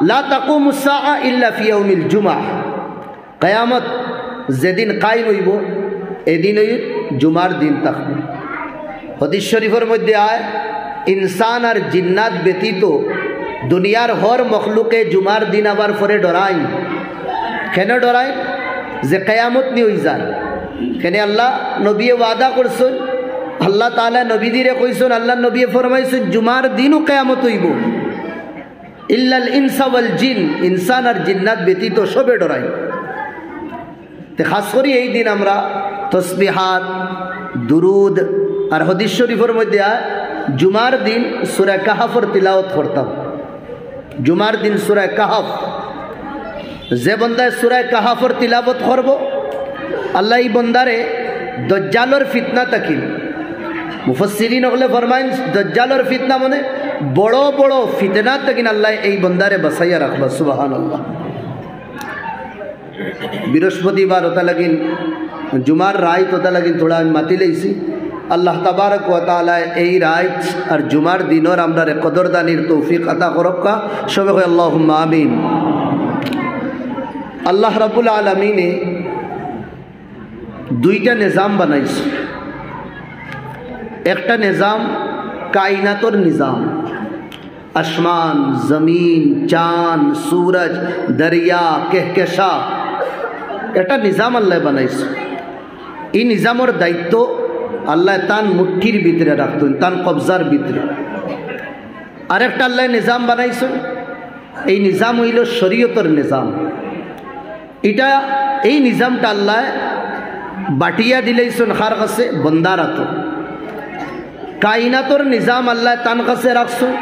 লা তাকুমুস সাআ ইল্লা ফি ইয়াউমিল জুমআহ, কিয়ামত যেদিন কায়েম হইব এদিন ওই জুমার দিন থাকবে। হাদিস শরীফের মধ্যে আয় ইনসান আর জিন্নাত ব্যতীত দুনিয়ার হর মখলুকে জুমার দিন আবার পরে ডরাই। কেন ডরাই? যে কিয়ামত নি হই যায়। কেন আল্লাহ নবী ওয়াদা করছেন, আল্লাহ তাআলা নবীদিরে কইছেন, আল্লাহ নবী ফরমাইছেন জুমার দিনও কিয়ামত হইব। ইল্লাল ইনসা ওয়াল জিন, ইনসান আর জিন্নাত ব্যতীত সবে ডরাই। তে খাস করে এই দিন আমরা তসবিহাত, দুরুদ আর হাদিস শরীফের মধ্যে জুমার দিন সূরা কাহফের তিলাওয়াত করতাম। জুমার দিন সূরা কাহফ, যে বন্দায় সূরা কাহফের তিলাওয়াত করব আল্লাহ এই বন্দারে দজ্জালের ফিতনা তাকিল। মুফাসসিরিন হলে ফরমাইন দজ্জালের ফিতনা মানে বড় বড় ফিতনা তাকিন আল্লাহ এই বন্দারে বাঁচাইয়া রাখবা। সুবহানাল্লাহ। বৃহস্পতিবার ওটা লাগিন জুমার রায় তোতা লাগিন থোড়া আমি মাতি লইছি। আল্লাহ তাবারক ওয়া তাআলা এই রায় আর জুমার দিনর আমরা কদরদানির তৌফিক আতা করক্কা। সবে কই আল্লাহুম্মা আমিন। আল্লাহ রাব্বুল আলামিনে দুইটা নিজাম বানাইছে। একটা নিজাম কায়নাতর নিজাম, আসমান, জমিন, চাঁদ, সূরজ, দরিয়া, কেহকেশা, এটা নিজাম আল্লাহ বানাইছে। এই নিজামের দায়িত্ব আল্লাহ তান মুঠির ভিতরে রাখতেন, তান কবজার ভিতরে। আরেকটা আল্লাহ নিজাম বানাইছেন, এই নিজাম হইল শরীয়তের নিজাম। এটা এই নিজামটা আল্লাহ বাটিয়া দিলেইছেন কার কাছে? বন্দার হাতে। কায়নাতর নিজাম আল্লাহ তান কাছে রাখছেন।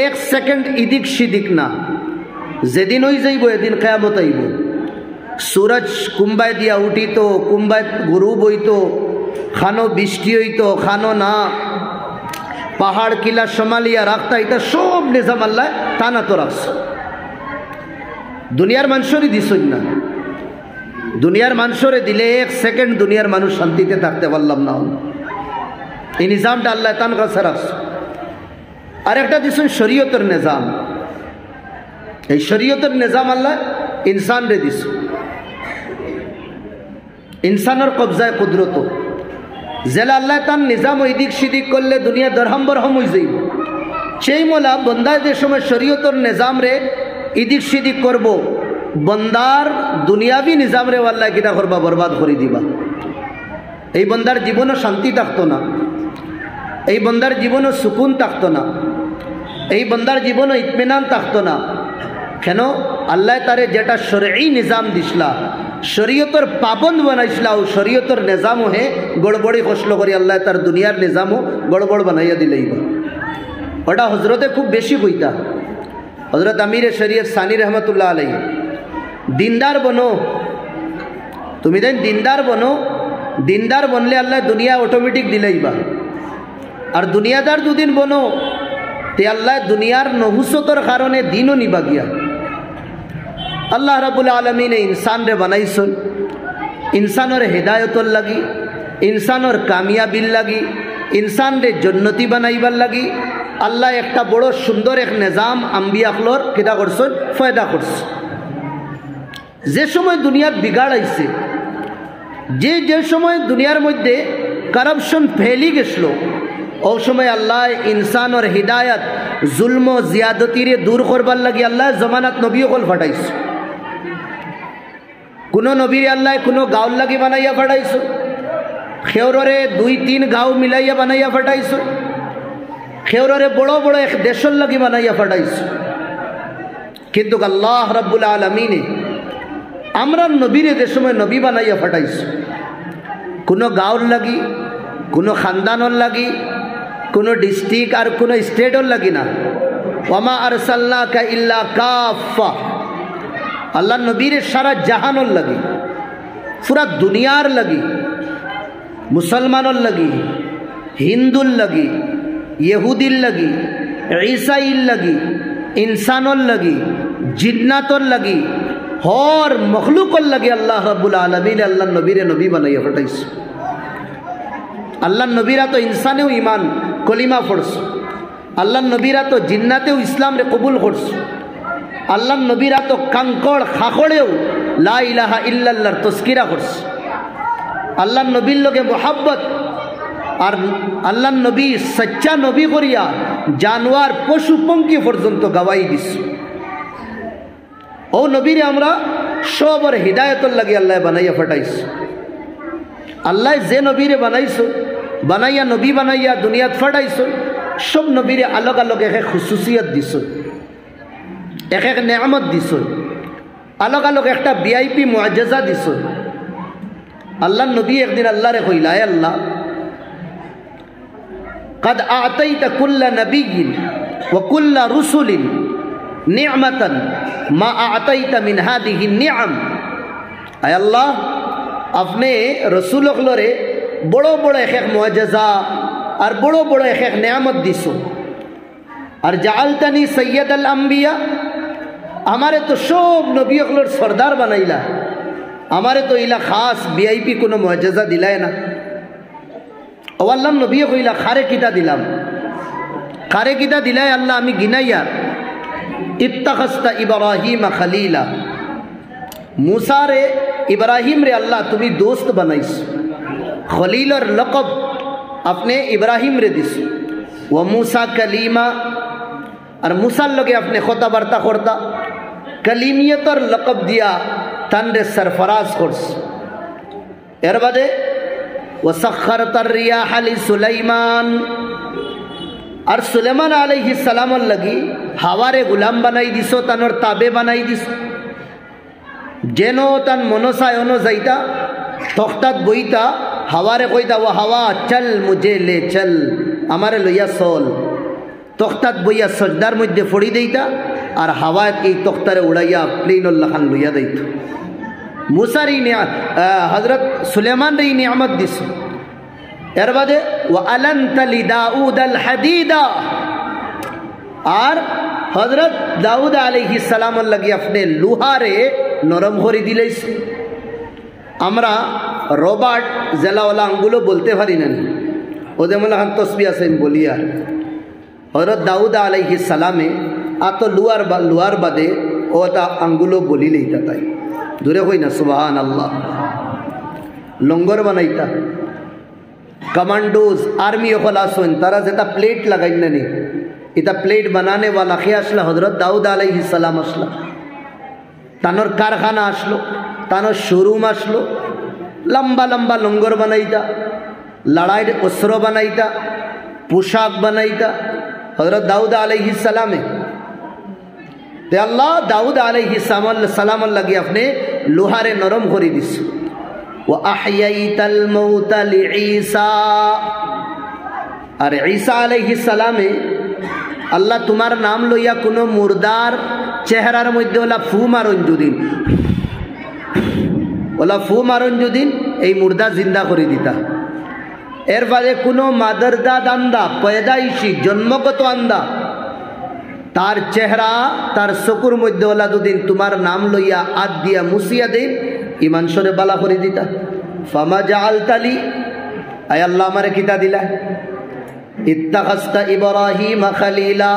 এক সেকেন্ড ইদিক সিদিক না, যেদিন হয়ে যাইব এদিন কিয়ামত আইব। সূরজ কুম্বায় দিয়া উঠিত, কুম্বায় গুরুব হইত, খানো বৃষ্টি হইত, খানো না, পাহাড় কিলা সমালিয়া রাখতা, এটা সব নিজাম আল্লাহ তানা তো রাখছে। দুনিয়ার মানুষেরই দিছই না। দুনিয়ার মানুষরে দিলে এক সেকেন্ড দুনিয়ার মানুষ শান্তিতে থাকতে পারলাম না। এই নিজামটা আল্লাহ তান কাছে রাখছে। আরেকটা দিছেন শরীয়তের নিজাম। এই শরীয়তের নিজাম আল্লাহ ইনসান রে দিছে। ইনসানের কবজায় কুদরত জেলা আল্লাহ তার নিজাম এদিক সিদিক করলে দুনিয়া দরহাম বরহম হয়ে যাইব। সেই মোলা বন্দায় যে সময় শরীয়তের নিজাম রে ইদিক সিদিক করব, বন্দার দুনিয়াবি নিজাম রে আল্লাহ কিনা করবা বরবাদ করে দিবা। এই বন্দার জীবনও শান্তি থাকতো না, এই বন্দার জীবনও সুকুন থাকতো না, এই বন্দার জীবনও ইতমিনান থাকতো না। কেন? আল্লাহ তারে যেটা শরঈ নিজাম দিসলা, শরীয়তের পাবন্দ বানাইছিলা, ও শরীয়তের নিজামও হে গড়বড়ি কষল করি আল্লাহ তার দুনিয়ার নিজামও গড়বড় বানাইয়া দিলেইবা। ওটা হজরতে খুব বেশি কইতা। হজরত আমিরে শরীয়ত সানি রহমতুল্লাহ আলাইহি, দিনদার বনো তুমি, দেন দিনদার বনো। দিনদার বনলে আল্লাহ দুনিয়া অটোমেটিক দিলেইবা। আর দুনিয়াদার দুদিন বনো তে আল্লাহ দুনিয়ার নহুসতর কারণে দিনও নিবা গিয়া। আল্লাহ রাব্বুল আলামিন ইনসান রে বানাইছেন ইনসানের হেদায়তর লাগি, ইনসানের কামিয়াবির লাগি, ইনসান রে জন্নতি বানাইবার লাগি। আল্লাহ একটা বড় সুন্দর এক নিজাম আম্বিয়াকলর কিতা করছেন? ফয়দা করছে। যে সময় দুনিয়ার বিগাড় আইছে, যে সময় দুনিয়ার মধ্যে কারাপশন ফেলি গেছিল, ও সময় আল্লাহ ইনসানের হিদায়ত জুলম জিয়াদতিরে দূর করবার লাগি আল্লাহ জমানাত নবী কল ফাটাইছে। কোনো নবীর আল্লাহ কোনো গাঁওর লাগি বানাইয়া ফাটাইছে, খেউরে 2-3 গাঁও মিলাইয়া বানাইয়া ফাটাইছে, খেউরে বড় বড় এক দেশের লাগি বানাইয়া ফাটাইছে। কিন্তু আল্লাহ রাব্বুল আলামিনে আমরা নবীরে যে সময় নবী বানাইয়া ফাটাইছে, কোনো গাঁওর লাগি, কোনো খানদানর লাগি, কোনো ডিস্ট্রিক্ট আর কোনো স্টেটর লাগি না। ওয়ামা আরসালনাকা ইল্লা কাফা, আল্লাহ নবীর সারা জাহানর লাগি, পুরা দুনিয়ার লাগি, মুসলমানর লাগি, হিন্দুর লাগি, ইহুদির লাগি, ঈসাইর লাগি, ইনসানর লাগি, জিন্নাতর লাগি, হর মখলুকর লাগি আল্লাহ রাব্বুল আলামিন আল্লাহ নবীরে নবী বানাইয়া ফাটাইছে। আল্লাহ নবীরা তো ইনসানেও ইমান কলিমা পড়ছে, আল্লাহ নবীরা তো জিন্নাতেও ইসলাম রে কবুল করছে, আল্লাহ নবীরা তো কাঙ্কড় খাখড়েও লা ইলাহা ইল্লাল্লাহর তস্কিরা করছে। আল্লাহ নবীর লগে মোহাব্বত আর আল্লাহ নবী সচ্চা নবী করিয়া জানোয়ার পশু পঙ্খী পর্যন্ত গাওয়াই দিস। ও নবীরে আমরা সবর হৃদায়তর লাগে আল্লাহ বানাইয়া ফাটাইছ। আল্লাহ যে নবীরে বানাইছ, বানাইয়া নবী বানাইয়া দুনিয়াত ফাটাইছ, সব নবীরে আলোক আলোক এক এক খুসুসিয়ত দিছ, এক এক নেয়ামত দিছ, আলোক আলোক একটা ভিআইপি মুআজ্জাজা দিছ। আল্লাহ নবী একদিন আল্লাহরে কইলা, হে আল্লাহ, قد أعطيت كل نبي وكل رسل نعمة ما أعطيت من هذه النعم। আয় আল্লাহ, আপনি রসুল হলরে বড় বড় এক এক মুআজ্জাজা আর বড় বড় এক এক নেয়ামত দিছো। আর জাআলতানি সৈয়দ আল আম্বিয়া, আমারে তো সব নবী হলর সর্দার বানাইলা, আমারে তো ইলা খাস ভিআইপি কোনো মুআজ্জাজা দিলাই না। ও আল্লাহ নবী কইলা, খারে কিতা দিলাম, খারে কিতা দিলাই আল্লাহ আমি গিনাইয়া। ইত্তাখাজতা ইব্রাহিম খলিলা, মুসা রে ইব্রাহিম রে আল্লাহ তুমি দোস্ত বানাইছ। খলিলর লকব আপনি ইব্রাহিম রে দিস। ও মুসা কলিমা, আর মুসার লগে আপনি কথাবার্তা করতা, কলিমিয়তর লকব দিয়া তানরে সরফরাজ করস। এর বাদে ওয়াসাখখারতার রিয়াহ লিসুলাইমান, আর সুলেমান আলাইহিস সালামর লাগি হাওয়ারে গুলাম বানাই দিস, তানোর তাবে বানাই দিস। যেন তান মনসায় অন যাইতা তখতাত বইতা, হাওয়ারে কইতা, ও হাওয়া চল মুঝে লে চল, আমারে লইয়া চল। তখতাত বইয়া সজদার মধ্যে ফড়ি দেইতা, আর হাওয়ায় এই তখতারে উড়াইয়া প্লেনুল্লাহ খান লইয়া দিত। মুসার হজরত সুলেমান রে নিয়ামত দিস। এর বাদে ওয়া আলানতা লিদাউদ আল হাদিদা, আর হজরত দাউদ আলাইহিস সালামর লাগি আপনি লোহারে নরম করে দিলেছ। আমরা রবার্ট জেলাওয়ালা আঙ্গুলো বলতে পারি না, ওদের মনে হান তসবি আছেন বলিয়া। হজরত দাউদ আলাইহিস সালামে আত লুয়ার বাদে ও তা আঙ্গুলো বলি লইতা, তাই দূরে হই না সুবহান আল্লাহ। লঙ্গর বানাইতা, কমান্ডোজ আর্মি ওখাল আসেন, তারা যেটা প্লেট লাগাই না নি, এটা প্লেট বানানে ওয়ালা খে আসলা হজরত দাউদ আলাইহিস সালাম আসলা। তানোর কারখানা আসলো, তানোর শোরুম আসলো, লম্বা লম্বা লঙ্গর বানাইতা, লড়াইয়ের অস্ত্র বানাইতা, পোশাক বানাইতা হজরত দাউদ আলাইহিস সালামে। তে আল্লাহ দাউদ আলাইহিস সালামর লাগি আপনি লোহারে নরম করে দিস। ও আহইয়াইতাল মাউতা লিঈসা, আর ঈসা আলাইহিস সালামে আল্লাহ তোমার নাম লইয়া কোনো মুর্দার চেহারার মধ্যে ওলা ফু মারন যদিন, ওলা ফু মারন যদিন এই মুর্দা জিন্দা করে দিতা। এর বাদে কোনো মাদারদাদ আন্দা, পয়দাইশি জন্মগত আন্দা, তার চেহারা তার চকুর মধ্যে ওলা দুদিন তোমার নাম লইয়া আদ দিয়া মুসিয়া দিন, ইমান সরে বালা করে দিতা। ফামা জাআলতালি, আয় আল্লাহ আমারে কিতা দিলা। इत्तखज़्ता इब्राहीम खलीला,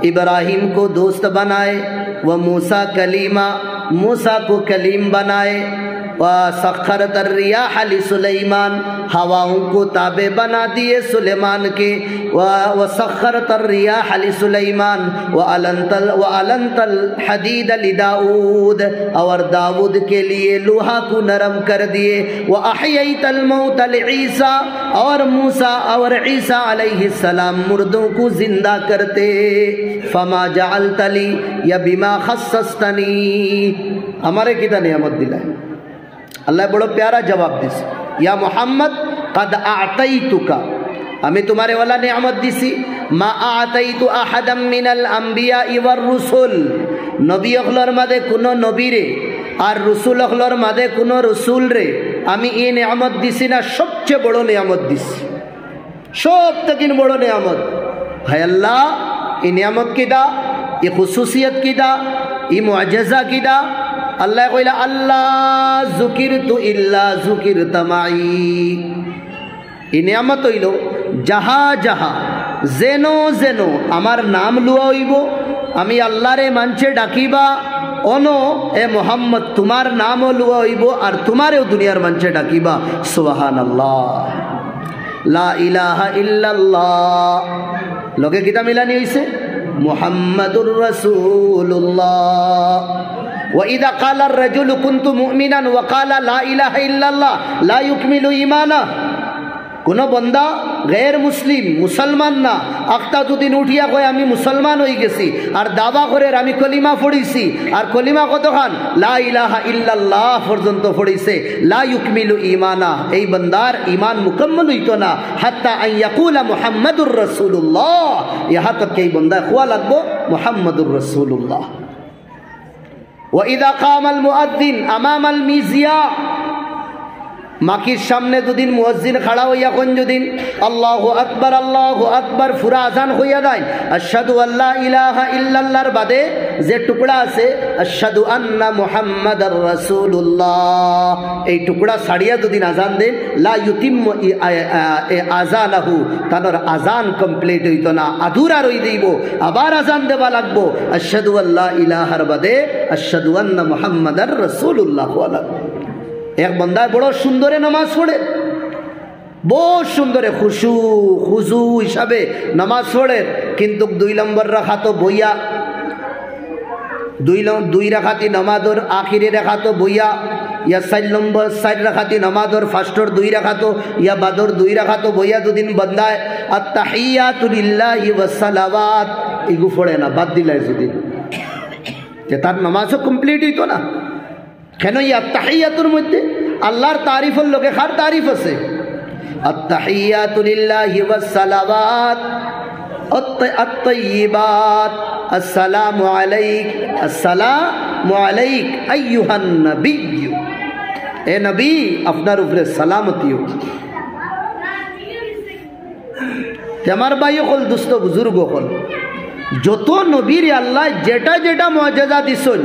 इब्राहिम को दोस्त बनाए, व मूसा कलीमा, मूसा को कलीम बनाए, व सख्खरत अर्रियाह लिसुलैमान, हवाओं को ताबे बना दिए सुलेमान के, व सख्खरत अर्रियाह लिसुलैमान, व अलंतल हदीद लिदाऊद, और दाऊद के लिए लोहा को नरम कर दिए। व अहयैतल मौत लिईसा, और मूसा और ईसा अलैहिस्सलाम मुर्दों को जिंदा करते। फमा जअलतली या बिमा खस्सस्तनी, हमारे कितना नियामत दिला है। अल्लाह बड़ो प्यारा जवाब दिस, या मोहम्मद कद आतैतुका, हमें तुम्हारे वाला नियामत दिसी, मा आतैतु अहदम मिनल अंबिया वर रुसुल, नबी अखलर मादे कुनो नबी रे और रसुल अखलर मादे कुनो रसुल रे আমি এই নিয়ামত দিছি না, সবচেয়ে বড় নিয়ামত দিছি, সব থেকে বড় নিয়ামত। হায় আল্লাহ, এই নিয়ামত কিদা, এই খুসুসিয়ত কিদা, এই মুআজ্জাজা কিদা। আল্লাহ কইলা, আল্লাহ যুকিরতু ইল্লা যুকিরতা মাই। এই নিয়ামত হইল যাহা যাহা যেন যেন আমার নাম লুয়া হইব, আমি আল্লাহরে মানছে ডাকিবা, অন এ মোহাম্মদ তোমার নামও লুয়া হইব আর তোমারেও দুনিয়ার মানছে ডাকিবা। সুবহানাল্লাহ, লা ইলাহা ইল্লাল্লাহ। লগে কিতা মিলানি হইছে? মুহাম্মাদুর রাসূলুল্লাহ। وإذا قال الرجل كنت مؤمنا وقال لا إله إلا الله لا يكمل إيمانه। কোনো বন্দা গैर মুসলিম, মুসলমান না, আখতা দুদিন উঠিয়া কয় আমি মুসলমান হয়ে গেছি আর দাবা করে আমি কলিমা পড়িছি, আর কলিমা কতখান? লা ইলাহা ইল্লাল্লাহ পর্যন্ত পড়িছে, লা ইউকমিলু ঈমানা, এই বান্দার ঈমান মুকম্মল হইতো না হাত্তা আন ইয়াকুলা মুহাম্মাদুর রাসূলুল্লাহ, ইহা তক এই বান্দা কোয়া লাগবো মুহাম্মাদুর রাসূলুল্লাহ। وإذا قام المؤذن أمام الميزيا، মাকির সামনে দুদিন মুয়াজ্জিন খাড়া হইয়া কোন যদিন আল্লাহু আকবার ফুরা আজান হইয়া যায়, আশহাদু আল্লা ইলাহা ইল্লাল্লাহর বাদে যে টুকরা আছে আশহাদু আন্না মুহাম্মাদার রাসূলুল্লাহ, এই টুকরা ছাড়িয়া দুদিন আজান দেন, লা ইউতিম্মু আযানাহু, তার আজান কমপ্লিট হইতো না, আধুরা রই দেব, আবার আজান দেবা লাগবো। আশহাদু আল্লা ইলাহার বাদে আশহাদু আন্না মুহাম্মাদার রাসূলুল্লাহ। এক বন্দায় বড় সুন্দরে নামাজ পড়ে, বহু সুন্দরে খুশু খুজু হিসাবে নামাজ পড়ে, কিন্তু 2 নম্বর রাখাত বইয়া, 2 রাখাতি নামাজর আখিরে রাখাত বইয়া, ইয়া 4 নম্বর 4 রাখাতি নামাজর ফার্স্টর 2 রাখাত, ইয়া বাদর 2 রাখাত বইয়া দুদিন বন্দায় আত-তাহিয়াতু লিল্লাহি ওয়াস সালাওয়াত এগু পড়ে না, বাদ দিলাই যদি, যে তার নামাজও কমপ্লিট হইতো না। কেন? এই আত-তাহিয়াতুর মধ্যে আল্লাহর তারিফের লোকে কার তারিফ আছে? আত-তাহিয়াতু লিল্লাহি ওয়াস সালাওয়াত আত-তাইয়্যিবাত আসসালামু আলাইক আইয়ুহান নবিয়্যু, এ নবী আপনার উপরে সালামতি হোক। আমার ভাই হল, দুস্থ বুজুর্গ হল, যত নবীর আল্লাহ যেটা যেটা মুআজিজা দিছেন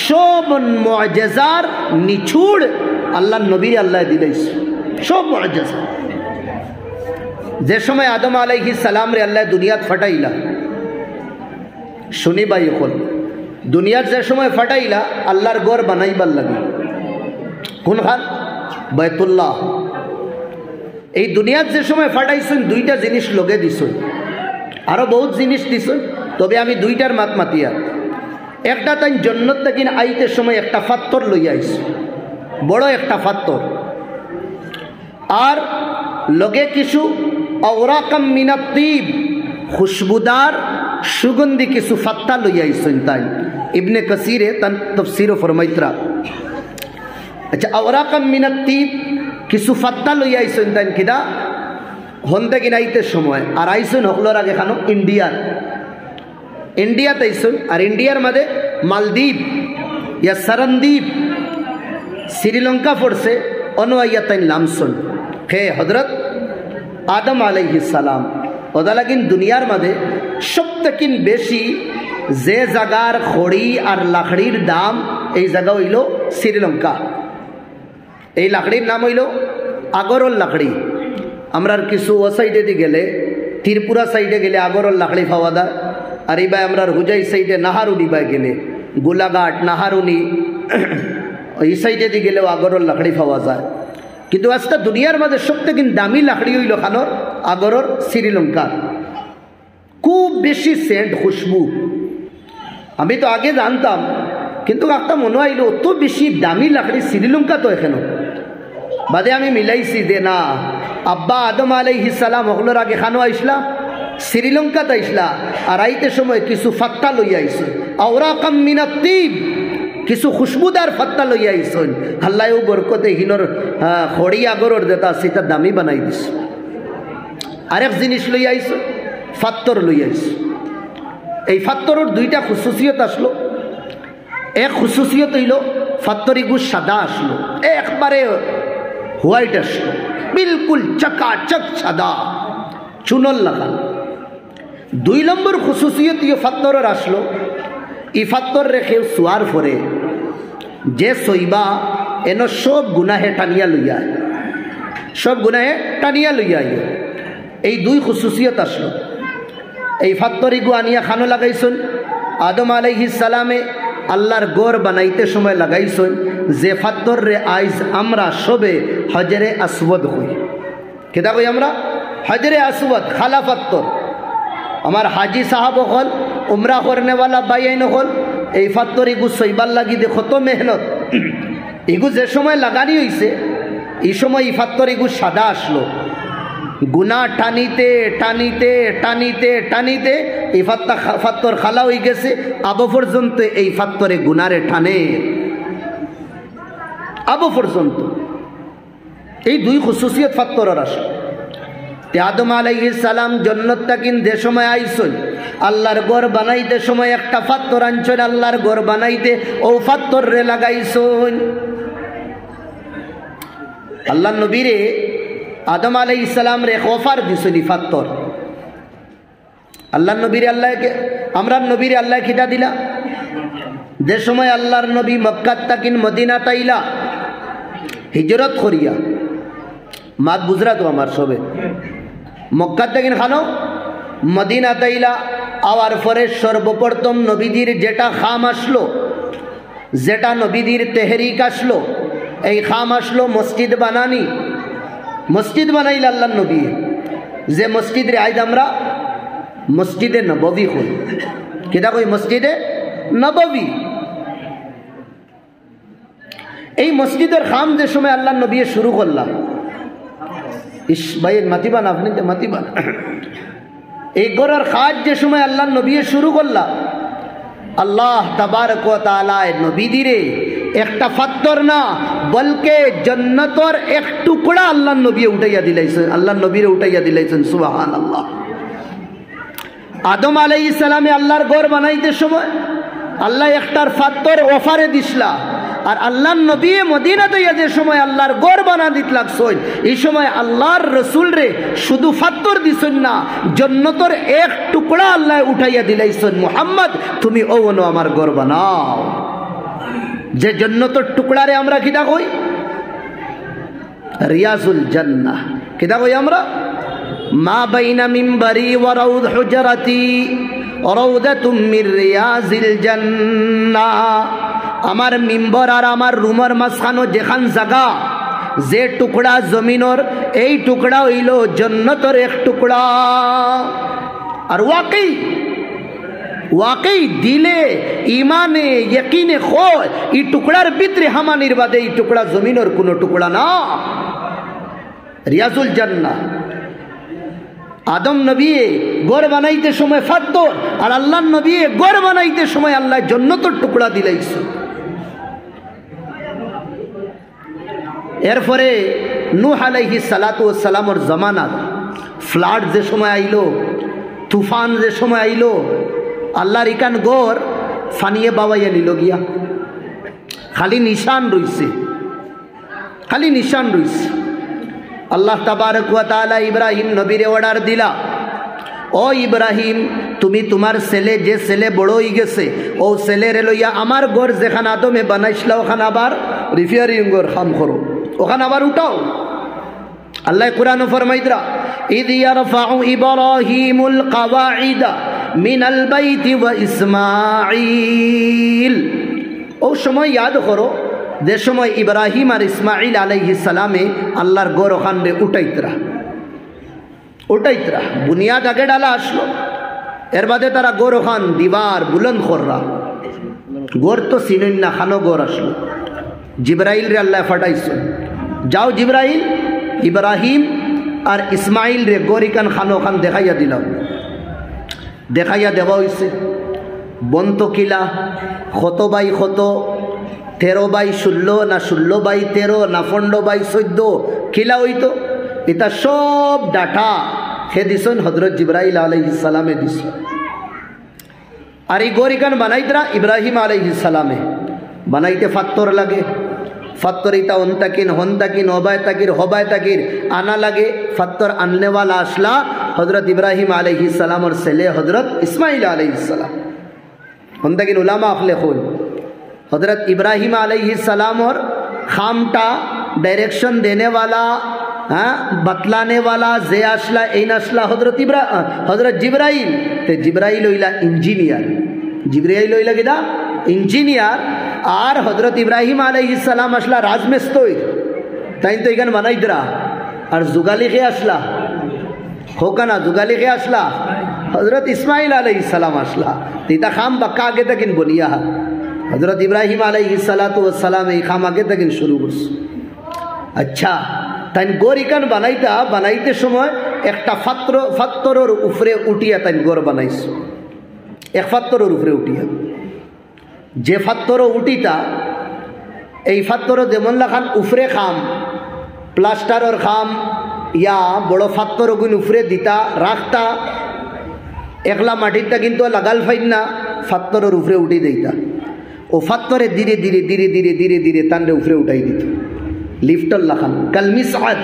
সব মুআজিজার নিছুড় আল্লাহ নবীর আল্লাহ দিলাইছে, সব মুআজিজা। যে সময় আদম আলাইহিস সালাম রে আল্লাহ দুনিয়াত ফাটাইলা, শুনি ভাই হল, দুনিয়ার যে সময় ফাটাইলা আল্লাহর ঘর বানাইবার লাগে, কোন খান? বাইতুল্লাহ। এই দুনিয়ার যে সময় ফাটাইছেন 2টা জিনিস লগে দিছেন, আরো বহুত জিনিস দিছেন, তবে আমি 2টার মাত মাতিয়া। একটা তাই জন্নত থেকে আইতে সময় একটা পাথর লইয়া আইস, বড় একটা পাথর, আর লগে কিছু আওরাকাম মিনাত তিব, খুশবুদার সুগন্ধি কিছু ফাত্তা লইয়া আইসেন। তাই ইবনে কাসিরে তার তাফসীরে ফরমাইতরা, আচ্ছা আওরাকাম মিনাত তিব কিছু ফাত্তা লইয়া আইসেন, তাই কিনা হন্তে কিনা আইতে সময়, আর আইসেন হকলোর আগে খানো ইন্ডিয়াতে আইসেন, আর ইন্ডিয়ার মধ্যে মালদ্বীপ ইয়া সরনদ্বীপ, শ্রীলঙ্কা পড়ছে, অনুয়াইয়া তাই নামসন হে হজরত আদম আলাইহিস সালাম। ওদা লাগিন দুনিয়ার মধ্যে সবথেকে বেশি যে জায়গার খড়ি আর লাকড়ির দাম, এই জায়গা হইল শ্রীলঙ্কা। এই লাকড়ির নাম হইল আগরল লাকড়ি। আমরা কিছু ও সাইডে দিয়ে গেলে, ত্রিপুরা সাইডে গেলে আগরল লাকড়ি পাওয়া যায়, আর এইবার আমরা হুজাই সাইডে নাহারুনি বাই গেলে, গোলাঘাট নাহারুনি এই সাইডে দিয়ে গেলেও আগরল লাকড়ি পাওয়া যায়। কিন্তু আজকে দুনিয়ার মাঝে সবথেকে দামি লাকড়ি হইল খানোর আগরর শ্রীলঙ্কা। খুব বেশি সেন্ট খুশবু, আমি তো আগে জানতাম, কিন্তু একটা মনে হইল অত বেশি দামি লাকড়ি শ্রীলঙ্কা তো এখানে। বাদে আমি মিলাইছি যে না, আব্বা আদম আলাইহিস সালাম হকলোর আগে খানো আইসলা, শ্রীলঙ্কাতে আইসলা, আর আইতে সময় কিছু ফাত্তা লইয়া আইসে, আওরাকাম মিনাত তিব, কিছু খুশবুদার ফাত্তা লইয়া আইসেন। আল্লাহও বরকতে হিনর খড়ি আগরর দেতা সেটা দামি বানাই দিস। আরেক জিনিস লইয়া আইস, ফাত্তর লইয়া আইস। এই ফাত্তরের 2টা খুশুসিয়ত আসলো। এক খুশুসিয়ত হইল ফাত্তরিগু সাদা আসলো, একবারে হোয়াইট আসলো, বিলকুল চকাচক সাদা, চুনল লাগান। 2 নম্বর খুশুসিয়ত ইয়ে ফাত্তরের আসলো, ই ফাত্তর রেখে সোয়ার পরে যে সইবা এন সব গুনাহে টানিয়া লইয়া, সব গুনাহে টানিয়া লইয়া। এই দুই খুসুসিয়ত আসলো। এই ফাত্তরিগু আনিয়া খানো লাগাইছেন আদম আলাইহিস সালামে আল্লাহর গড় বানাইতে সময় লাগাইছেন, যে ফাত্তর রে আইজ আমরা সবে হজরে আসওয়াদ হই। কেটা কই আমরা? হজরে আসওয়াদ খালা ফাত্তর। আমার হাজি সাহাব হল, উমরা করনেওয়ালা বাইন হল, এই ফাত্তর ইগু সইবার লাগি দে কত মেহনত। ইগু যে সময় লাগানি হইছে এই সময় এই ফাত্তর ইগু সাদা আসলো। গুনা টানিতে টানিতে টানিতে টানিতে এই ফাত্তর খালা হয়ে গেছে, আবো পর্যন্ত এই ফাত্তরে গুনারে টানে আবো পর্যন্ত। এই দুই খুসুসিয়ত ফাত্তরের আসে। আদম আলাইহিস সালাম জান্নাত তাকিন যে সময় আইসন আল্লাহর ঘর বানাইতে সময় একটা ফাত্তর আনছেন, আল্লাহর ঘর বানাইতে ও ফাত্তর রে লাগাইছন। আল্লাহ নবীরে আদম আলাইহিস সালাম রে অফার দিছনি ফাত্তর। আল্লাহ নবীরে আল্লাহকে আমরা নবীরে আল্লাহ খিটা দিলা। যে সময় আল্লাহর নবী মক্কাত তাকিন মদিনা তাইলা হিজরত করিয়া, মাত বুঝরা তো আমার সবে, মক্কাত তাকিন খানো মদিনা তাইলা আওয়ার পরে সর্বপ্রথম নবীদের যেটা খাম আসলো, যেটা নবীদের তেহরিক আসলো, এই খাম আসলো মসজিদ বানানি। মসজিদ বানাইল আল্লাহ নবী, যে মসজিদ রে আইজ আমরা মসজিদে নববী হই। কেটা কই? মসজিদে নববী। এই মসজিদের খাম যে সময় আল্লাহ নবী শুরু করলাম, ইস ভাই মাতিবান আপনি তো মাতিবান। এই গড়ের কাজ যে সময় আল্লাহ নবী শুরু করলাম, আল্লাহ তাবারক ওয়া তাআলা নবী দিরে একটা ফাত্তর না বলকে জান্নাতর এক টুকরা আল্লাহ নবী উঠাইয়া দিলাইছেন, আল্লাহ নবীরে উঠাইয়া দিলাইছেন। সুবহানাল্লাহ। আদম আলাইহিস সালামে আল্লাহর ঘর বানাইতে সময় আল্লাহ একটার ফাত্তর অফারে দিছলা, আর আল্লাহ নবী মদিনাতে যে সময় আল্লাহর ঘর বানা দিত লাগছেন, এই সময় আল্লাহর রসুল রে শুধু ফাত্তর দিছেন না, জান্নাতের এক টুকরা আল্লাহ উঠাইয়া দিলাইছেন। মুহাম্মদ তুমি ওনো আমার ঘর বানাও। যে জান্নাতের টুকরারে আমরা কিটা কই? রিয়াজুল জান্নাহ। কিটা কই আমরা? মা বাইনা মিম্বারি ওয়া রাউদ হুজরাতি রাউদাতুম মির রিয়াজিল জান্নাহ। আমার মিম্বর আর আমার রুমের মাঝখানো যেখান জায়গা, যে টুকরা জমিনের, এই টুকরা হইল জান্নাতের এক টুকরা। আর ওয়াকই দিলে ইমানে ইয়কিনে হয় এই টুকরার ভিতরে হামানির বাদে এই টুকরা জমিনের কোনো টুকরা না। রিয়াজুল জান্নাহ। আদম নবী গড় বানাইতে সময় ফাত্তর, আর আল্লাহ নবী গড় বানাইতে সময় আল্লাহ জান্নাতের টুকরা দিলাইছে। এরপরে নূহ আলাইহিস সালাতু ওয়াস সালামের জামানাত ফ্লাড যে সময় আইলো, তুফান যে সময় আইলো, আল্লাহর ইকান গড় ফানিয়ে বাবাইয়া নিল গিয়া। খালি নিশান রইছে, খালি নিশান রইছে। আল্লাহ তাবারক ওয়া তাআলা ইব্রাহিম নবীরে অর্ডার দিলা, ও ইব্রাহিম তুমি তোমার ছেলে, যে ছেলে বড় হয়ে গেছে, ও ছেলেরে লইয়া আমার ঘর যেখান আদমে বানাইছিল ওখানে আবার রিপেয়ারিং ঘর কাম করো, ওখানে আবার উঠাও। আল্লাহ কুরআনে ফরমাইদরা, ইদ ইয়ারফাউ ইব্রাহিমুল কাওয়াইদা মিনাল বাইতি ওয়া ইসমাঈল। ও সময় ইয়াদ করো যে সময় ইব্রাহিম আর ইসমাঈল আলাইহিস সালামে আল্লাহর ঘর ওখানে উঠাইতরা বুনিয়াদ আগে ডালা আসলো। এর বাদে তারা ঘর ওখান দিবার বুলন্দ কররা, ঘর তো চিনেন না, খানো ঘর আসলো। জিব্রাইল রে আল্লাহ ফাটাইছে, যাও জিব্রাইল ইব্রাহিম আর ইসমাইল রে গরিকান খানো খান দেখাইয়া দিলাম। দেখাইয়া দেওয়া হয়েছে। বন্ত কিলা কত বাই কত, 13/16 না 16/13 না 15/14 কিলা হইতো, এটা সব ডাটা হে দিছেন হযরত জিব্রাইল আলাইহিস সালামে দিছ। আর এই গরিকান বানাইতরা ইব্রাহিম আলাইহিস সালামে। বানাইতে ফাত্তর লাগে, ফাত্তর ইতা অন্তাকিন হন্তাকিন হবায় তাকির হবায় তাকির আনা লাগে। ফাত্তর আননেওয়ালা আসলা হযরত ইব্রাহিম আলাইহিস সালামর ছেলে হযরত ইসমাইল আলাইহিস সালাম। হন্তাকিন উলামা আখলে খুন हज़रत इब्राहिम अलैहिस्सलाम और खामटा डायरेक्शन देने वाला हाँ बतलाने वाला जे आसला ऐन आसला हजरत जिब्राइल ते जिब्राइल हইলা इंजिनियर जिब्राइल हইলা किदा इंजिनियर और हजरत इब्राहिम आलैहिस सलाम आसला राजमिस्त्री ताई तो एखान बानाई दिरा और जुगाली खे आसला होका ना जुगाली खे आसला हजरत इस्माइल आलैहिस सलाम आसला तीता खाम बक्का आगे तक इन बनिया हजरत इब्राहिम आलैहिस सलातु वस सलाम ए खाम आगे तक इन शुरू करस अच्छा তাই গড় ইকান বানাইতে সময় একটা ফাত্তরের উপরে উঠিয়া তাই গড় বানাইছো এক ফাত্তরের উপরে উঠিয়া যে ফাত্তর উঠিতা এই ফাত্তর যেমন লাখান উপরে খাম প্লাস্টারের খাম ইয়া বড় ফাত্তর গুণ উপরে দিতা রাখতা একলা মাটিরটা কিন্তু লাগাল ফাইন না ফাত্তরের উপরে উঠি দিতা ও ফাত্তরে ধীরে ধীরে ধীরে ধীরে ধীরে ধীরে তান্ডে উপরে উঠাই দিত লিফটর লাখান কালমিসাদ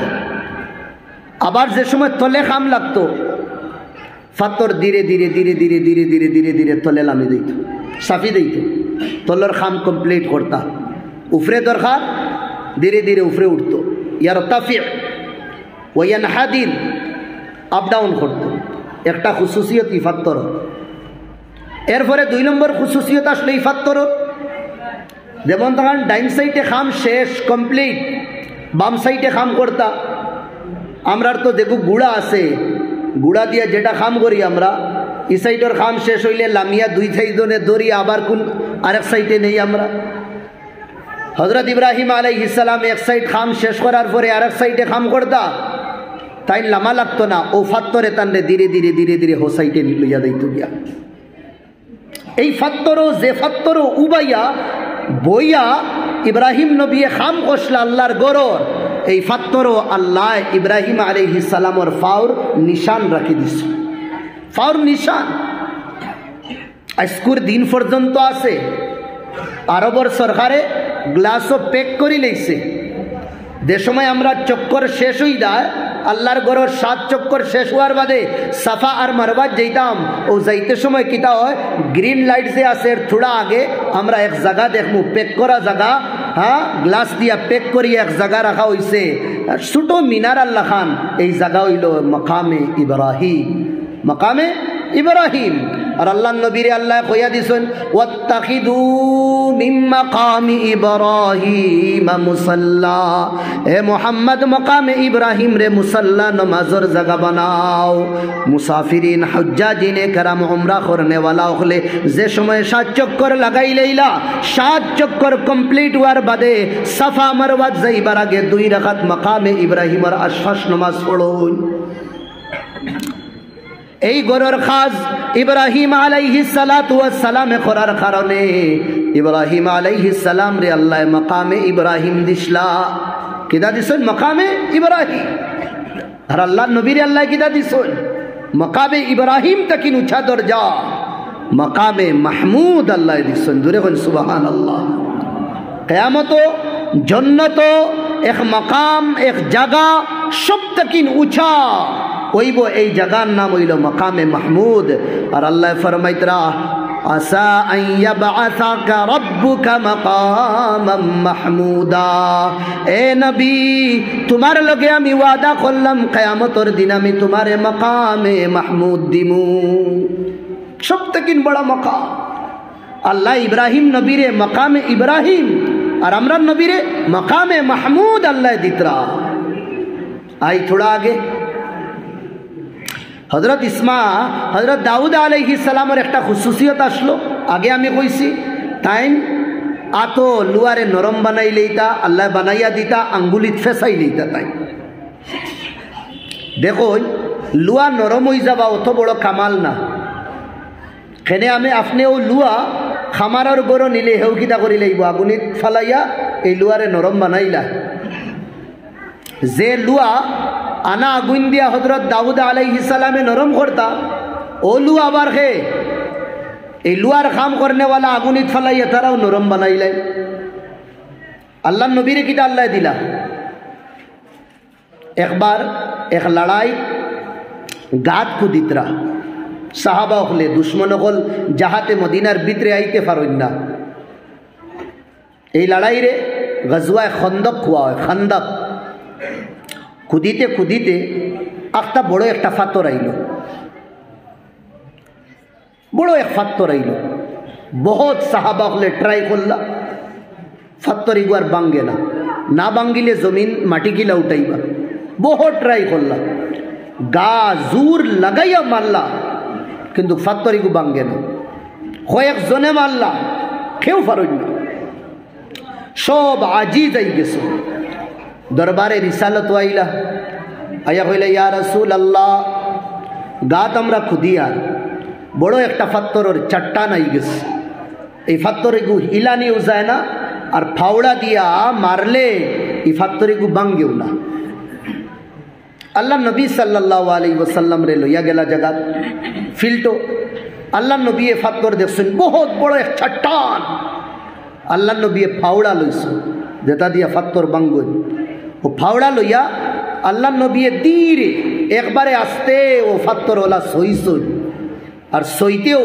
আবার যে সময় তলে খাম লাগতো ফাত্তর ধীরে ধীরে ধীরে ধীরে ধীরে ধীরে ধীরে ধীরে তলে নামে দিত সাফি দিত তলর খাম কমপ্লিট করতা উপরে দরকার ধীরে ধীরে উপরে উঠতো ইয়ার তাফি ওয়ানহাদির আপ ডাউন করতো একটা খুসুসিয়ত ই ফাত্তর এরপরে 2 নম্বর খুসুসিয়ত আসলে এই ফাত্তর যেমন তখন ডাইন সাইডে খাম শেষ কমপ্লিট বাম সাইডে খাম করতা আমরা তো দেখো গুড়া আছে গুড়া দিয়া যেটা খাম করি আমরা এই সাইডের খাম শেষ হইলে লামিয়া 2 সাইডনে দড়ি আবার কোন আরেক সাইডে নেই আমরা হযরত ইব্রাহিম আলাইহিস সালাম এক সাইড খাম শেষ করার পরে আরেক সাইডে খাম করতা তাই লামা লাগতো না ও ফাত্তরে তান্ডে ধীরে ধীরে ধীরে ধীরে হো সাইডে লইয়া দিত গিয়া এই ফাত্তর যে ফাত্তর উবাইয়া বইয়া ইব্রাহিম নবী খাম কষলা আল্লাহর গরর এই ফাত্তর আল্লাহ ইব্রাহিম আলাইহিস সালামর ফাওর নিশান রাখি দিস ফাওর নিশান আজকুর দিন পর্যন্ত আছে আরবর সরকারে গ্লাসও প্যাক করে লইছে যে সময় আমরা চক্কর শেষ হই যায় আল্লাহর গরর 7 চক্কর শেষ হওয়ার বাদে সাফা আর মারওয়া যাইতাম ও যাইতে সময় কিতা হয় গ্রিন লাইট যে আছে থোড়া আগে আমরা এক জায়গা দেখমু প্যাক করা জায়গা হ্যাঁ গ্লাস দিয়া প্যাক করি এক জায়গা রাখা হইছে ছোট মিনার আল্লাহ খান এই জায়গা হইল মাকামে ইব্রাহিম আর আল্লাহ নবীরে আল্লাহ কইয়া দিছেন ওয়াত্তাখিদু মিন মাকামি ইব্রাহিম মুসাল্লা এ মুহাম্মদ মাকামে ইব্রাহিম রে মুসাল্লা নামাজের জায়গা বানাও মুসাফিরিন হুজ্জাজিনে کرام উমরা করনে वाला হলে যে সময় 7 চক্কর লাগাই লইলা 7 চক্কর কমপ্লিট হওয়ার বাদে সাফা মারওয়া যাইবার আগে 2 রাকাত মাকামে ইব্রাহিমের আশফাশ নামাজ পড়ো এই গরর খাজ ইব্রাহিম আলাইহিস সালাতু ওয়াস সালাম করার কারণে ইব্রাহিম আলাইহিস সালাম রে আল্লাহ মাকামে ইব্রাহিম দিছলা কিদা দিছেন মাকামে ইব্রাহিম আর আল্লাহ নবীর আল্লাহ কিদা দিছেন মাকামে ইব্রাহিম তাকিন উঁচা দরজা মাকামে মাহমুদ আল্লাহ দিছেন দূরে কোন সুবহানাল্লাহ কিয়ামত জান্নাত এক মাকাম এক জায়গা সব তাকিন উঁচা ওইব এই জায়গার নাম হইল মাকামে মাহমুদ আর আল্লাহ ফরমাইতরা আসা আন ইয়াবআসাকা রাব্বুকা মাকামাম মাহমুদা এ নবী তোমার লগে আমি ওয়াদা করলাম কিয়ামতের দিন আমি তোমারে মাকামে মাহমুদ দিমু সবথেকে বড় মাকাম আল্লাহ ইব্রাহিম নবীরে মাকামে ইব্রাহিম আর আমরা নবীরে মাকামে মাহমুদ আল্লাহ দিতরা আই থোড়া আগে হযরত দাউদ আলাইহিস সালামের একটা খুসুসিয়ত আসলো আগে আমি কইছি তাই আতো লুয়ারে নরম বানাই লইতা আল্লাহ বানাইয়া দিতা আঙ্গুলিত ফেসাই লইতা তাই দেখো লুয়া নরম হই যাবা অত বড় কামাল না কেনে আমি আপনিও লুয়া খামারর গরো নিলে হেউ কিতা করি লইব আগুনিত ফালাইয়া এই লুয়ারে নরম বানাইলা যে লুয়া আনা আগুন দিয়া হযরত দাউদ আলাইহিস সালামে নরম করতা ও লুয়া আবার হে এই লুয়ার কাম করনে वाला আগুনিত ফালাইয়া তারাও নরম বানাইলে আল্লাহ নবীরে কিতা আল্লাহ দিলা একবার এক লড়াই গাত কুদিতরা সাহাবা হলে দুশ্মন হল যাহাতে মদিনার ভিতরে আইতে পারেন না এই লড়াই রে গজওয়া খন্দক হওয়া হয় খন্দক খুদিতে খুদিতে একটা বড় একটা ফাতর আইল, বড় এক ফাতর আইল। বহুত সাহাবা হলে ট্রাই করলা, ফাতর ইগুয়ার বাঙ্গে না, না বাঙ্গিলে জমিন মাটি গিলা উঠাইবা। বহুত ট্রাই করলা, গা জোর লাগাইয়া মারলা, কিন্তু ফাতর ইগু বাঙ্গে না। কয়েকজনে মারলা, কেউ পারই না, সব আজিজ আই গেছে। দরবারে রিসালত আইলা, আয়া হইলে ইয়া রাসূলুল্লাহ, গাত আমরা খুদিয়ার বড় একটা ফাত্তরের চাট্টান আই গেছে, এই ফাত্তরিগু হিলানিও যায় না, আর ফাওড়া দিয়া মারলে এই ফাত্তরিগু বাঙ্গেও না। আল্লাহ নবী সাল্লাল্লাহু আলাইহি ওয়াসাল্লাম রে লইয়া গেলা জায়গাত ফিল্টো। আল্লাহ নবী এ ফাত্তর দেখছেন বহুত বড় এক চাট্টান। আল্লাহ নবী ফাওড়া লইছে যেটা দিয়া ফাত্তর বাঙ্গই। ও ফাওড়া লইয়া আল্লাহ নবী ধীরে একবারে আস্তে ও ফাত্তর ওলা সইসই, আর সইতেও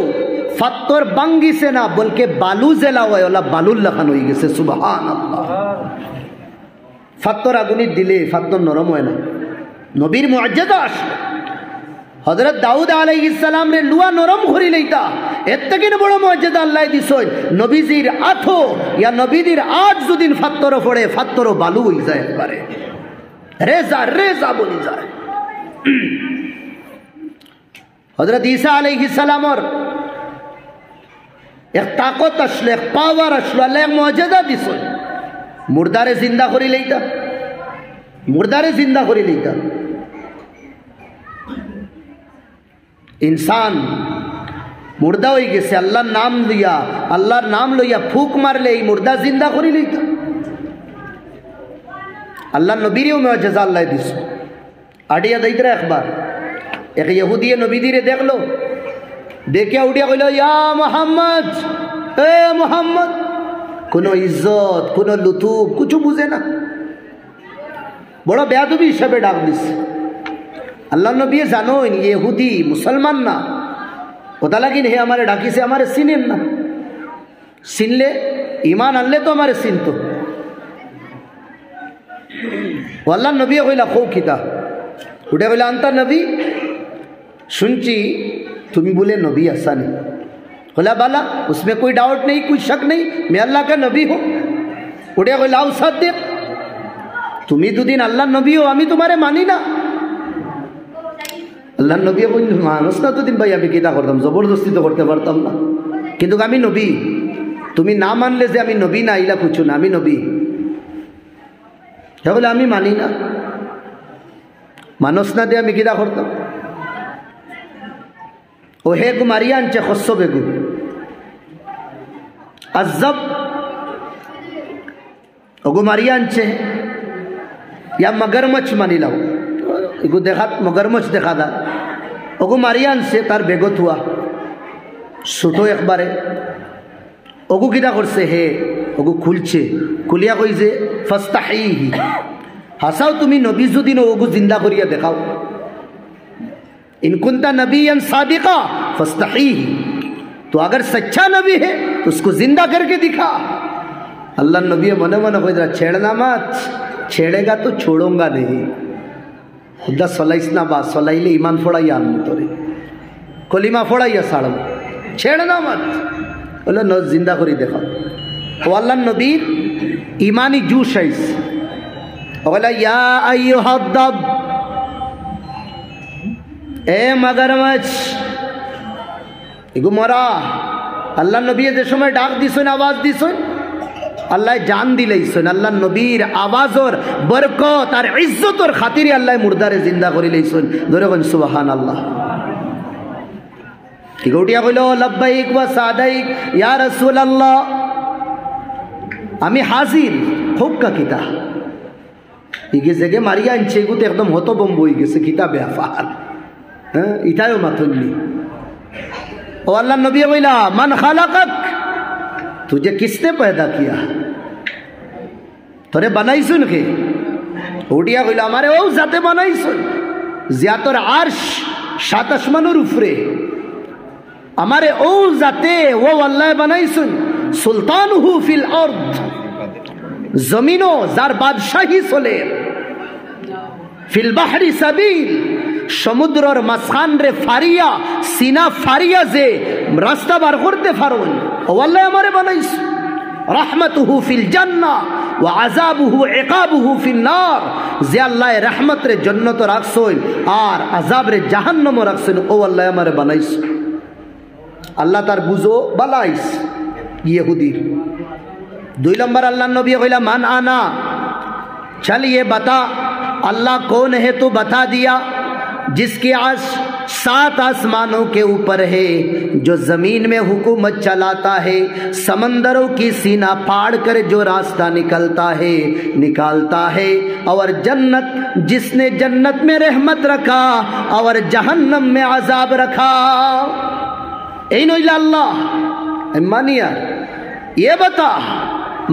ফাত্তর বাঙ্গিছে না, বলকে বালু জেলা হয় ওলা বালুর লাখান হয়ে গেছে। সুবহানাল্লাহ। ফাত্তর আগুনি দিলে ফাত্তর নরম হয় না। নবীর মুআজ্জাজা আসলো, হযরত দাউদ আলাইহিস সালাম রে লুয়া নরম করি লইতা। এর থেকে বড় মুআজ্জাজা আল্লাহ দিছই, নবীজির আঠো ইয়া নবীদের আজ যদি ফাত্তর পড়ে, ফাত্তর বালু হয়ে যায়, একবারে রেজা রেজা বলি যায়। হযরত ঈসা আলাইহিস সালামর এক তাকত আসলো, এক পাওয়ার আসলো, আল্লাহ এক মুআজ্জাজা দিছই, মুর্দারে জিন্দা করি লইতা, মুর্দারে জিন্দা করি লইতা। ইনসান মুর্দা হয়ে গেছে, আল্লাহর নাম লইয়া, আল্লাহর নাম লইয়া ফুক মারলে এই মুর্দা জিন্দা করি লইতা। আল্লাহ নবীরেও মুআজ্জাজা আল্লাহ দিস। আডিয়া দেইতরা একবার এক ইহুদিয়ে নবীদিরে দেখলো, দেখে উঠিয়া কইল, ইয়া মুহাম্মদ, এ মুহাম্মদ। কোনো ইজ্জত, কোনো লুতুফ কিছু বুঝে না, বড় বেয়াদবি হিসাবে ডাক দিছে। আল্লাহ নবী জানো ইহুদি মুসলমান না, ওটা লাগিন হে আমারে ডাকিছে, আমারে চিনেন না, চিনলে ইমান আনলে তো আমারে চিনত। আল্লাহ নবী কইলা খৌ খিতা, উঠে কইলা আন্তা নবী, শুনছি তুমি बोले नबी ऐसा नहीं। बोला बाला उसमें कोई डाउट नहीं, कोई शक नहीं, मैं अल्लाह का नबी हूँ। उठे कोई लाओ सादिक, तुम्हें तो दिन अल्लाह नबी हो, আমি তোমারে মানি না। আল্লাহ নবী মানুষ না তো দিন ভাই, আমি কিতা করতাম, জবরদস্তি তো করতে পারতাম না, কিন্তু আমি নবী, তুমি না মানলে যে আমি নবী না, ইলা কিছু না, আমি নবী। বলে আমি মানি না, মানুষ না দিয়ে আমি কিতা করতাম। ও হে গু মারিয়া আনছে খস্য বেগু আজব, ওগু মারিয়া আনছে ইয়া মগরমচ্ছ মানি লাও, এগু দেখা মগরমচ্ছ দেখা দা, ওগু মারিয়া আনছে তার বেগত হুয়া ছোটো একবারে। ওগু কিতা করছে হে, ওগু খুলছে, খুলিয়া কইছে ফাস্তাহিহি, হাসাও তুমি নবী যদি ওগু জিন্দা করিয়া দেখাও। इन कुंता नबीयन सादिका फस्तहीही, तो अगर सच्चा नबी है तो उसको जिंदा करके दिखा। अल्लाह नबी मने मने कोई छेड़ना मत, छेड़ेगा तो छोड़ूंगा नहीं। खुदा सलाइसना बात सलाइले ईमान फोड़ाइया तोरे कलिमा फोड़ाइया साड़ो, छेड़ना मत, बोलो न जिंदा करी देखा। वो अल्लाह नबीर ईमानी जूश है, बोला या अय्युहद्दब, এ মগরমচ্ছ এগু মরা। আল্লাহ নবী যে সময় ডাক দিছেন, আওয়াজ দিছেন, আল্লাহ জান দিলাইছেন। আল্লাহ নবীর আওয়াজর বরকত আর ইজ্জতর খাতিরে আল্লাহ মুর্দারে জিন্দা করে লইছেন। ধরে কোন সুবহানাল্লাহ। কি গটিয়া কইল লব্বাইক ওয়া সাদাইক ইয়া রাসূলুল্লাহ, আমি হাজির, খুব কা কিতা ইগে জেগে মারিয়া আনছে, এগুতে একদম হতবম্ব হয়ে গেছে, কিতা ব্যাপার, হ্যাঁ ইটাও মাথুননি। ও আল্লাহ নবী বইলা মান খালাকাক, তুঝে কিসনে पैदा किया, তোরে বানাইছুন কে? উঠিয়া কইলা আমারে ও জাতে বানাইছুন, জিয়াতর আরশ সাত আসমানের উপরে, আমারে ও জাতে ও আল্লাহ বানাইছুন। সুলতানুহু ফিল আরদ, জমিনও যার বাদশাহী চলে, ফিল বাহরি সাবিল, সমুদ্রর মাঝখান রে ফারিয়া, সিনা ফারিয়া যে রাস্তা বার করতে পারুন, ও আল্লাহ আমারে বানাইছ। রহমতুহু ফিল জান্নাহ ওয়া আযাবুহু ইকাবুহু ফিন নার, যে আল্লাহ রহমত রে জান্নাত রাখছই আর আযাব রে জাহান্নাম রাখছই, ও আল্লাহ আমারে বানাইছ। আল্লাহ তার বুঝো বালাইস ইহুদির। 2 নম্বর আল্লাহ নবী কইলা মান আনা, चल ये बता अल्लाह कौन है तो बता दिया, जिसके 7 आसमानों के ऊपर है, जो जमीन में हुकूमत चलाता है, समंदरों की सीना फाड़ कर जो रास्ता निकालता है, और जन्नत, जिसने जन्नत में रहमत रखा और जहन्नम में अजाब रखा। ऐ नोइला अल्लाह मानिया, ये बता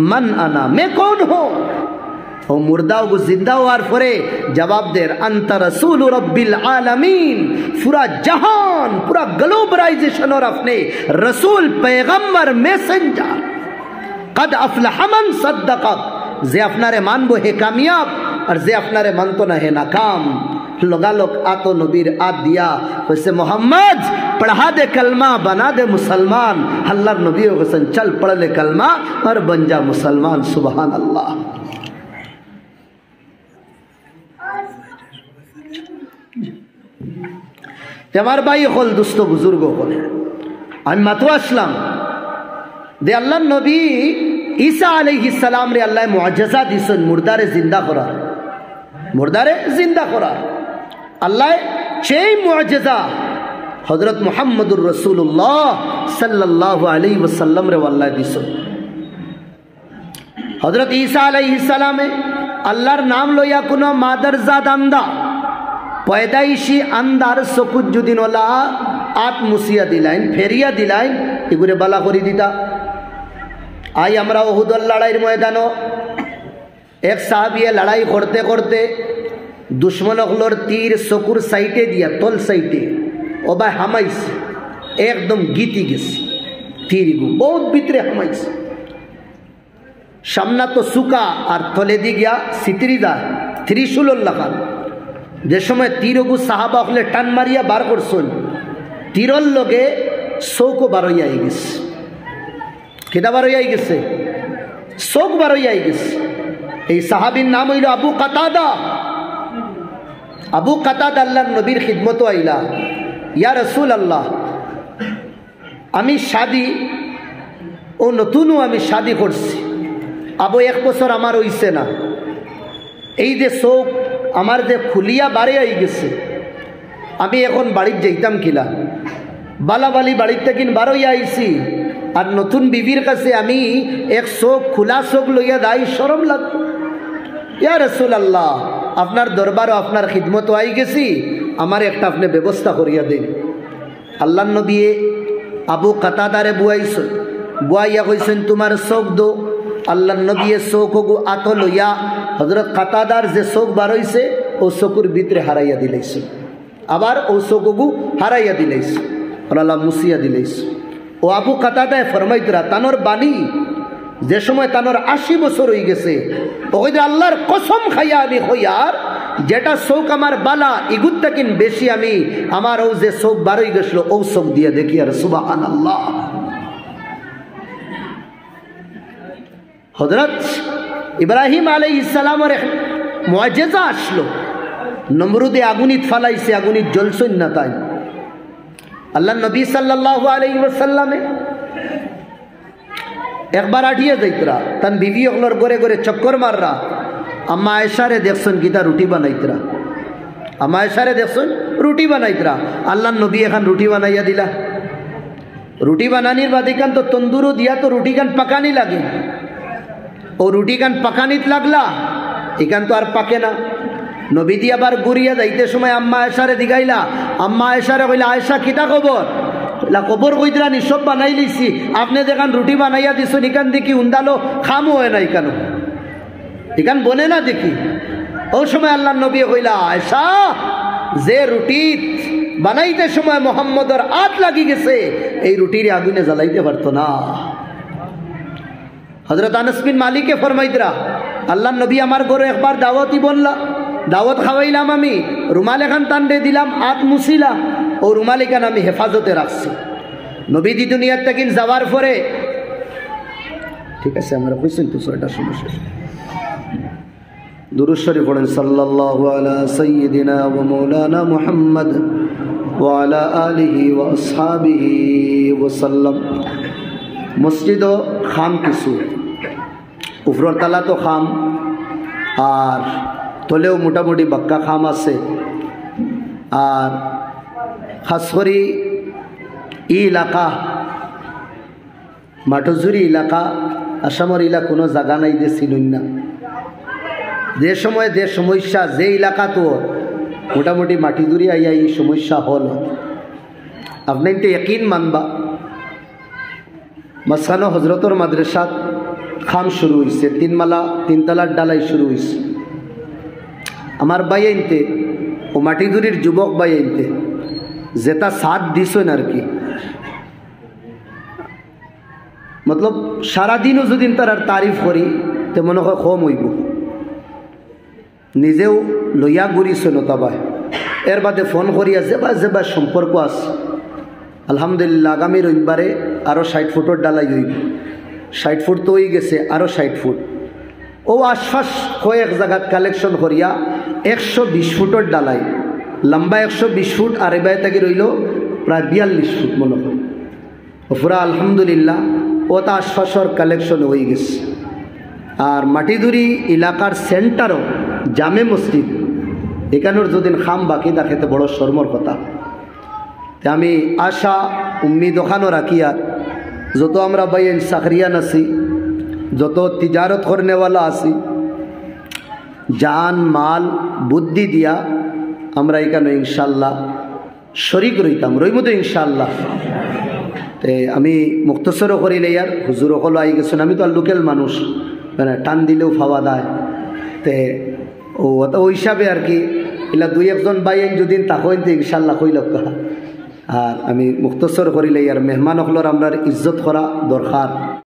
मन आना, मैं कौन हूँ। ও মুর্দাও গো জিন্দা হওয়ার পরে জবাব দের আনতা রাসূল রব্বিল আলামিন, পুরা জাহান পুরা গ্লোবালাইজেশনের আপনি রসুল, पैगंबर, মেসেঞ্জার। কদ আফলাহ মান সাদ্দাকাক, যে আপনারে মানবো হে কামিয়াব আর যে আপনারে মানতো না হে নাকাম। लगालोक आतो नबीर आद दिया, वैसे मोहम्मद पढ़ा दे कलमा बना दे मुसलमान। अल्लाह नबी हुसैन चल पढ़ ले कलमा और बन जा मुसलमान। सुबहान अल्लाह। আমার ভাই হল দুস্থ বুজুর্গ হল, আমি মাত্র আসলাম দে আল্লাহ নবী ঈসা আলাইহিস সালাম রে আল্লাহ মুআজ্জাজা দিছেন, মুর্দারে জিন্দা করার, মুর্দারে জিন্দা করার। আল্লাহ সেই মুআজ্জাজা হযরত মুহাম্মদুর রাসূলুল্লাহ সাল্লাল্লাহু আলাইহি ওয়াসাল্লাম রে আল্লাহ দিছেন। হযরত ঈসা আলাইহিস সালামে আল্লাহর নাম লইয়া কোনো মাদারজাদ আন্দা পয়দাইশি আন্দার সকুজ্জুদ্দিন ওলা আত মুসিয়া দিলাইন, ফেরিয়া দিলাইন, এগুলো বালা করি দিতা। আই আমরা ওহুদর লড়াইয়ের ময়দানো এক সাহাবিয়ে লড়াই করতে করতে দুশ্মন হলোর তীর চকুর সাইটে দিয়া, তল সাইটে ও ভাই হামাইছে, একদম গীতি গেছে তীর গু বহুত ভিতরে হামাইছে। সামনা তো সুকা আর তলে দি গিয়া সিতরিদা ত্রিশুলর লাগান। যে সময় তীরগু সাহাবা হলে টান মারিয়া বার করছেন, তীরর লগে চৌকো বারইয়াই গেছে। কেটা বারইয়াই গেছে? চৌক বারইয়াই গেছে। এই সাহাবীর নাম হইল আবু কাতাদা। আবু কাতাদা আল্লাহর নবীর খিদমত আইলা, ইয়া রাসূল আল্লাহ, আমি শাদি ও নতুনও আমি শাদি করছি, আবু 1 বছর আমার হইছে না, এই যে চৌক আমার যে খুলিয়া বারে আই গেছে, আমি এখন বাড়ির যাইতাম কিলা, বালাবালি বাড়ির থেকে বারইয়া আইছি, আর নতুন বিবির কাছে আমি এক চোখ খোলা চোখ লইয়া দাই, শরম লাগতো। ইয়া রাসূলুল্লাহ, আপনার দরবারও আপনার খিদমত আই গেছি, আমার একটা আপনি ব্যবস্থা করিয়া দেন। আল্লাহ নবী আবু কাতাদারে বুয়াইছেন, বুয়াইয়া কইছেন তোমার চোখ দো। আল্লাহ নবী চোখ আত লইয়া হযরত কাতাদার যে চোখ বার হইছে ও চকুর ভিতরে হারাইয়া দিলাইছে, আবার ও চোখগু হারাইয়া দিলাইছে, আল্লাহ মুসিয়া দিলাইছে। ও আবু কাতাদায় ফরমাইতরা তানোর বাণী যে সময় তানোর 80 বছর হয়ে গেছে, ওই আল্লাহর কসম খাইয়া আমি হইয়ার যেটা চোখ আমার বালা ইগুত তাকিন বেশি আমি আমার ও যে চোখ বার হয়ে গেছিল ও চোখ দিয়ে দেখি। আর সুবহানাল্লাহ। হযরত ইব্রাহিম আলাইহিস সালামের মুআজ্জাজা আসলো, নমরুদে আগুনিত ফালাইছে, আগুনিত জ্বলছই না। তাই আল্লাহ নবী সাল্লাল্লাহু আলাইহি ওয়াসাল্লামে একবার আঠিয়ে যাইতরা, তান বিবি ওগুলোর ঘরে ঘরে চক্কর মাররা, আম্মা আয়েশারে দেখছেন গীতা রুটি বানাইতরা, আম্মা আয়েশারে দেখছেন রুটি বানাইতরা। আল্লাহ নবী এখন রুটি বানাইয়া দিলা। রুটি বানানির বাদ এখান তো তন্দুরও দিয়া তো রুটি খান পাকানি লাগে, ও রুটি খান পাকানিত লাগলা, এখান তো আর পাকে না। নবী দিয়ে আবার গুড়িয়া যাইতে সময় আম্মা আয়েশারে দিগাইলা, আম্মা আয়েশারে কইলা আয়েশা কিতা খবর? কবর কইতরা নি সব বানাই লিছি, আপনি যেখান রুটি বানাইয়া দিছেন এখান দেখি উন্দালো খামো হয় না, এখানে এখান বনে না দেখি। ও সময় আল্লাহ নবী কইলা আয়েশা, যে রুটি বানাইতে সময় মোহাম্মদর হাত লাগি গেছে এই রুটির আগুনে জ্বালাইতে পারতো না। হযরত আনাস বিন মালিকে ফরমাইতরা আল্লাহ নবী আমার ঘরে একবার দাওয়াতি বললা, দাওয়াত খাওয়াইলাম, আমি রুমাল এখান টান্ডে দিলাম, হাত মুছিলা, ও রুমাল এখান আমি হেফাজতে রাখছি। নবীজি দুনিয়ার থেকে যাওয়ার পরে, ঠিক আছে আমরা বুঝছেন তো, ছয়টার সময় শেষ। দুরূদ শরীফ পড়েন, সাল্লাল্লাহু আলা সাইয়্যিদিনা ওয়া মাওলানা মুহাম্মদ ওয়া আলা আলিহি ওয়া আসহাবিহি ওয়া সাল্লাম। মসজিদও খাম কিছু, উপরের তালা তো খাম, আর তলেও মোটামুটি বাক্কা খাম আছে। আর খাস করে ই এলাকা মাঠজুরি এলাকা, আসামের এলাকা কোনো জায়গা নাই যে চিনুন না। যে সময় যে সমস্যা, যে এলাকা তো মোটামুটি মাটিজুরি আইয়া এই সমস্যা হল, আপনি তো একই মানবা। মাসখানো হজরতর মাদ্রাসাত খাম শুরু হয়েছে, তিনতলার ডালাই শুরু হয়েছে। আমার বাই আনতে ও মাটিজুরির যুবক বাই আনতে যেটা সাথ দিছেন আর কি, মতলব সারাদিনও যদি তার আর তারিফ করি তো মনে হয় কম হইব। নিজেও লইয়া ঘুরিছে নতাবায়, এর বাদে ফোন করিয়া যেবা সম্পর্ক আছে। আলহামদুলিল্লাহ আগামী রবিবারে আরও 60 ফুটের ডালাই হইব। 60 ফুট তো হয়ে গেছে, আরও 60 ফুট। ও আশপাশ কয়েক জায়গাত কালেকশন করিয়া 120 ফুটের ডালাই, লম্বা 120 ফুট, আর এবার থেকে রইল প্রায় 42 ফুট মনে হয়। পুরা আলহামদুলিল্লাহ ও তা আশপাশর কালেকশন হয়ে গেছে। আর মাটিদুরি এলাকার সেন্টারও জামে মসজিদ, এখানোর যদি খাম বাকি দেখেতে বড় শর্মর কথা। আমি আশা উম্মিদ ওখানো রাখি, আর যত আমরা বাইন চাকরিয়ান আছি, যত তিজারত করনেওয়ালা আছি, জান মাল বুদ্ধি দিয়া আমরা এখানে ইনশাল্লাহ শরিক রইমু তো ইনশাল্লাহ। তে আমি মুক্তসরও করিলে আর হুজুর হলো আই গেছেন, আমি তো আর লোকাল মানুষ, মানে টান দিলেও ফাওয়া দেয়। তে ও হিসাবে আর কি এলা 2-1 বাইন যদি তাকইন তো ইনশাল্লাহ কইলক। আর আমি মুক্তসর করিলে আর মেহমান হলর আমরা ইজ্জত করা দরকার।